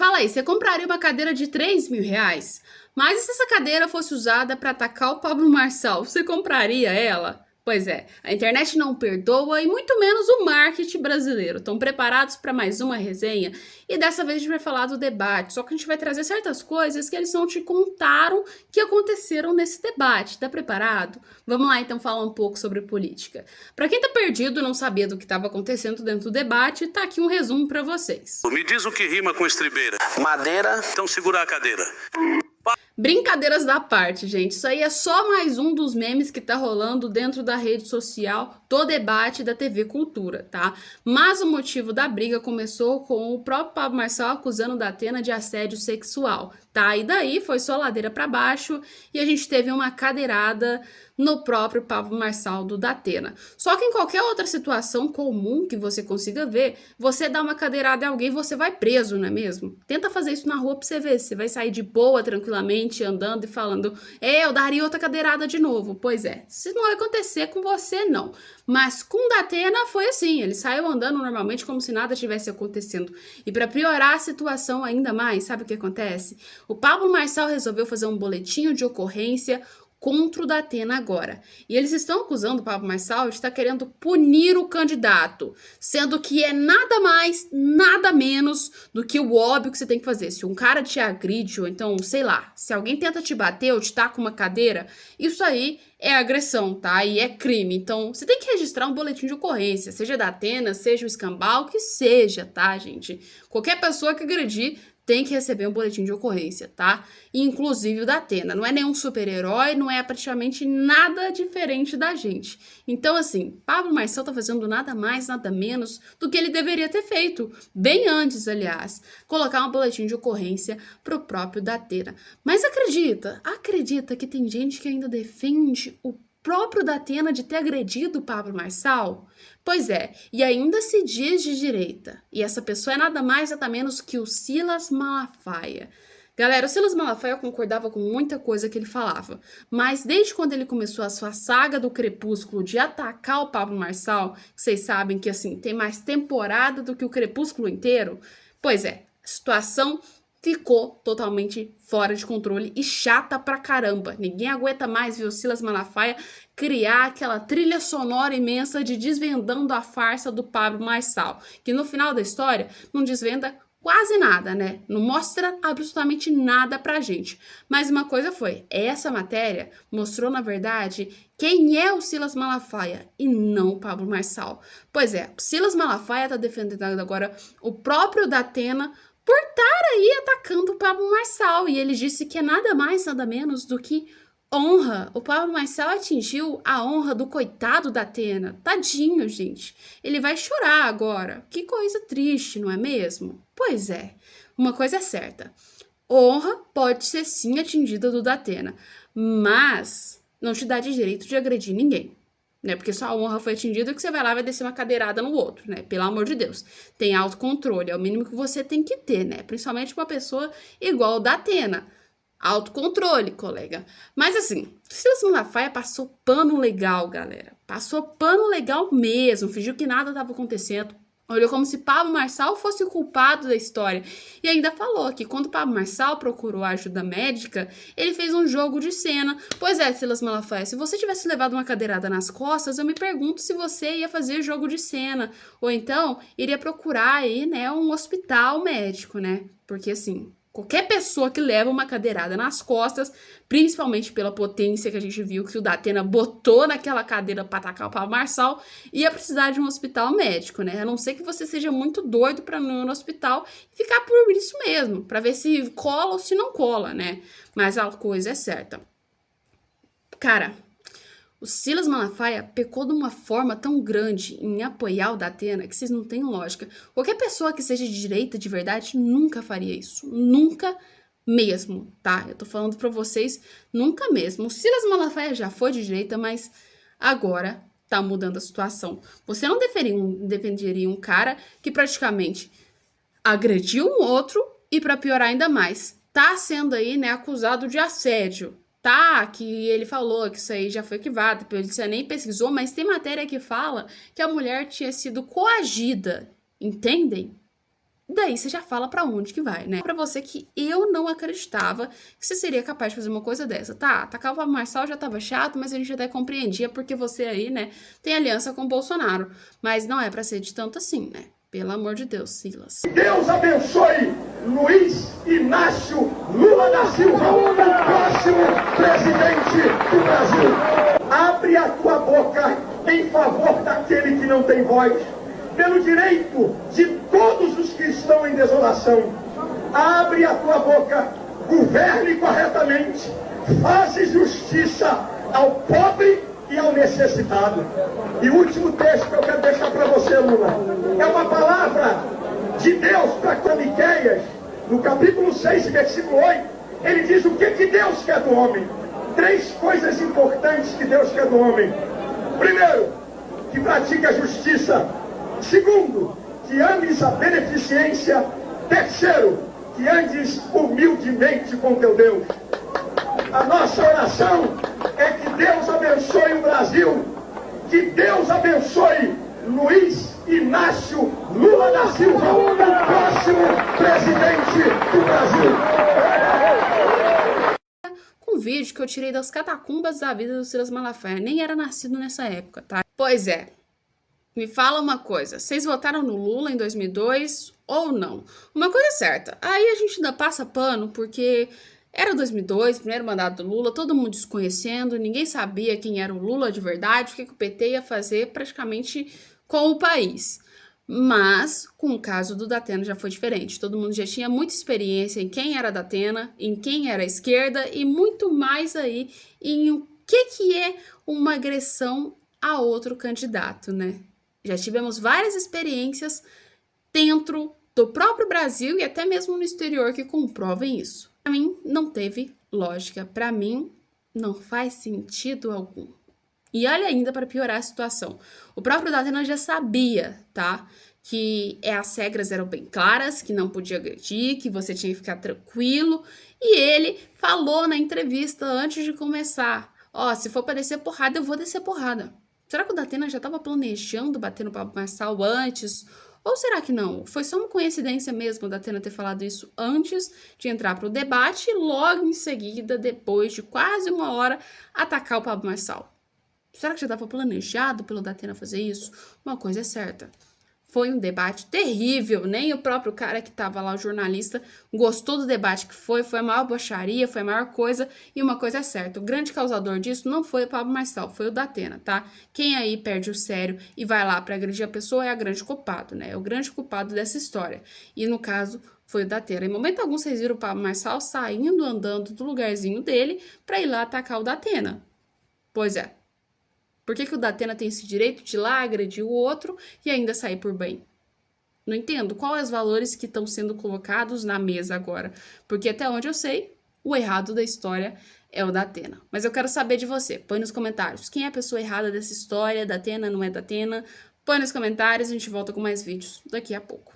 Fala aí, você compraria uma cadeira de R$ 3.000? Mas e se essa cadeira fosse usada para atacar o Pablo Marçal, você compraria ela? Pois é, a internet não perdoa e muito menos o marketing brasileiro. Estão preparados para mais uma resenha? E dessa vez a gente vai falar do debate, só que a gente vai trazer certas coisas que eles não te contaram que aconteceram nesse debate. Tá preparado? Vamos lá então falar um pouco sobre política. Para quem tá perdido e não sabia do que estava acontecendo dentro do debate, tá aqui um resumo para vocês. Me diz o que rima com estribeira. Madeira. Então segura a cadeira. Brincadeiras da parte, gente. Isso aí é só mais um dos memes que tá rolando dentro da rede social do debate da TV Cultura, tá? Mas o motivo da briga começou com o próprio Pablo Marçal acusando da Atena de assédio sexual, tá? E daí foi só ladeira pra baixo e a gente teve uma cadeirada no próprio Pablo Marçal do Datena. Só que em qualquer outra situação comum que você consiga ver, você dá uma cadeirada em alguém, você vai preso, não é mesmo? Tenta fazer isso na rua pra você ver se você vai sair de boa, tranquilamente, andando e falando, eu daria outra cadeirada de novo. Pois é, isso não vai acontecer com você, não. Mas com o Datena foi assim, ele saiu andando normalmente como se nada tivesse acontecendo. E para piorar a situação ainda mais, sabe o que acontece? O Pablo Marçal resolveu fazer um boletim de ocorrência contra o Datena agora. E eles estão acusando o Pablo Marçal de estar querendo punir o candidato, sendo que é nada mais, nada menos do que o óbvio que você tem que fazer. Se um cara te agride, ou então, sei lá, se alguém tenta te bater ou te taca uma cadeira, isso aí é agressão, tá? E é crime. Então, você tem que registrar um boletim de ocorrência, seja da Atena, seja o Escambau, que seja, tá, gente? Qualquer pessoa que agredir tem que receber um boletim de ocorrência, tá? Inclusive o da Atena. Não é nenhum super-herói, não é praticamente nada diferente da gente. Então, assim, Pablo Marçal tá fazendo nada mais, nada menos do que ele deveria ter feito. Bem antes, aliás. Colocar um boletim de ocorrência pro próprio Datena. Mas acredita que tem gente que ainda defende o próprio Datena de ter agredido o Pablo Marçal? Pois é, e ainda se diz de direita. E essa pessoa é nada mais, nada menos que o Silas Malafaia. Galera, o Silas Malafaia concordava com muita coisa que ele falava, mas desde quando ele começou a sua saga do Crepúsculo de atacar o Pablo Marçal, vocês sabem que assim, tem mais temporada do que o Crepúsculo inteiro, pois é, a situação ficou totalmente fora de controle e chata pra caramba. Ninguém aguenta mais ver o Silas Malafaia criar aquela trilha sonora imensa de desvendando a farsa do Pablo Marçal, que no final da história não desvenda quase nada, né? Não mostra absolutamente nada pra gente. Mas uma coisa foi, essa matéria mostrou, na verdade, quem é o Silas Malafaia e não o Pablo Marçal. Pois é, o Silas Malafaia tá defendendo agora o próprio Datena por estar aí atacando o Pablo Marçal. E ele disse que é nada mais, nada menos do que honra. O Pablo Marçal atingiu a honra do coitado da Atena. Tadinho, gente. Ele vai chorar agora. Que coisa triste, não é mesmo? Pois é. Uma coisa é certa. Honra pode ser sim atingida do Datena, mas não te dá de direito de agredir ninguém. Né? Porque sua honra foi atingida que você vai lá e vai descer uma cadeirada no outro, né? Pelo amor de Deus. Tem autocontrole, é o mínimo que você tem que ter, né? Principalmente uma pessoa igual da Atena. Autocontrole, colega. Mas assim, Silas Malafaia passou pano legal, galera. Passou pano legal mesmo. Fingiu que nada estava acontecendo. Olhou como se Pablo Marçal fosse o culpado da história. E ainda falou que quando Pablo Marçal procurou ajuda médica, ele fez um jogo de cena. Pois é, Silas Malafaia, se você tivesse levado uma cadeirada nas costas, eu me pergunto se você ia fazer jogo de cena. Ou então, iria procurar aí, né, um hospital médico, né? Porque assim, qualquer pessoa que leva uma cadeirada nas costas, principalmente pela potência que a gente viu que o Datena botou naquela cadeira para atacar o Pablo Marçal, ia precisar de um hospital médico, né? A não ser que você seja muito doido para não ir no hospital e ficar por isso mesmo, para ver se cola ou se não cola, né? Mas a coisa é certa. Cara, o Silas Malafaia pecou de uma forma tão grande em apoiar o Datena que vocês não têm lógica. Qualquer pessoa que seja de direita de verdade nunca faria isso. Nunca mesmo, tá? Eu tô falando pra vocês, nunca mesmo. O Silas Malafaia já foi de direita, mas agora tá mudando a situação. Você não defenderia um cara que praticamente agrediu um outro e, pra piorar ainda mais, tá sendo aí, né, acusado de assédio. Tá, que ele falou que isso aí já foi arquivado, a polícia nem pesquisou, mas tem matéria que fala que a mulher tinha sido coagida, entendem? daí você já fala pra onde que vai, né? Pra você que eu não acreditava que você seria capaz de fazer uma coisa dessa. Tá, atacar o Pablo Marçal já tava chato, mas a gente até compreendia porque você aí, né, tem aliança com o Bolsonaro. Mas não é pra ser de tanto assim, né? Pelo amor de Deus, Silas. Deus abençoe Luiz Inácio Lula da Silva, o próximo presidente do Brasil. Abre a tua boca em favor daquele que não tem voz, pelo direito de todos os que estão em desolação. Abre a tua boca, governe corretamente, faça justiça ao pobre e ao necessitado. E o último texto que eu quero deixar para você, Lula, é uma palavra de Deus para Miqueias, no capítulo 6, versículo 8. Ele diz o que Deus quer do homem. 3 coisas importantes que Deus quer do homem. Primeiro, que pratique a justiça. Segundo, que ames a beneficência. Terceiro, que andes humildemente com teu Deus. A nossa oração é que Deus abençoe o Brasil, que Deus abençoe Luiz Inácio Lula da Silva, o próximo presidente do Brasil. Um vídeo que eu tirei das catacumbas da vida do Silas Malafaia. Nem era nascido nessa época, tá? Pois é. Me fala uma coisa, vocês votaram no Lula em 2002 ou não? Uma coisa é certa, aí a gente ainda passa pano porque era 2002, primeiro mandato do Lula, todo mundo desconhecendo, ninguém sabia quem era o Lula de verdade, o que o PT ia fazer praticamente com o país. Mas, com o caso do Datena já foi diferente, todo mundo já tinha muita experiência em quem era Datena, em quem era a esquerda e muito mais aí em o que é uma agressão a outro candidato, né? Já tivemos várias experiências dentro do próprio Brasil e até mesmo no exterior que comprovem isso. Para mim, não teve lógica. Para mim, não faz sentido algum. E olha ainda para piorar a situação. O próprio Datena já sabia, tá? Que as regras eram bem claras, que não podia agredir, que você tinha que ficar tranquilo. E ele falou na entrevista antes de começar: ó, se for para descer porrada, eu vou descer porrada. Será que o Datena já estava planejando bater no Pablo Marçal antes? Ou será que não? Foi só uma coincidência mesmo o Datena ter falado isso antes de entrar para o debate e logo em seguida, depois de quase 1 hora, atacar o Pablo Marçal? Será que já estava planejado pelo Datena fazer isso? Uma coisa é certa. Foi um debate terrível, nem o próprio cara que estava lá, o jornalista, gostou do debate que foi a maior baixaria, foi a maior coisa, e uma coisa é certa, o grande causador disso não foi o Pablo Marçal, foi o Datena, tá? Quem aí perde o sério e vai lá para agredir a pessoa é o grande culpado, né? É o grande culpado dessa história, e no caso foi o Datena. Em momento algum vocês viram o Pablo Marçal saindo, andando do lugarzinho dele para ir lá atacar o Datena. Pois é. Por que o Datena tem esse direito de ir lá agredir o outro e ainda sair por bem? Não entendo. Quais os valores que estão sendo colocados na mesa agora? Porque até onde eu sei, o errado da história é o Datena. Mas eu quero saber de você. Põe nos comentários. Quem é a pessoa errada dessa história? Datena, não é Datena? Põe nos comentários e a gente volta com mais vídeos daqui a pouco.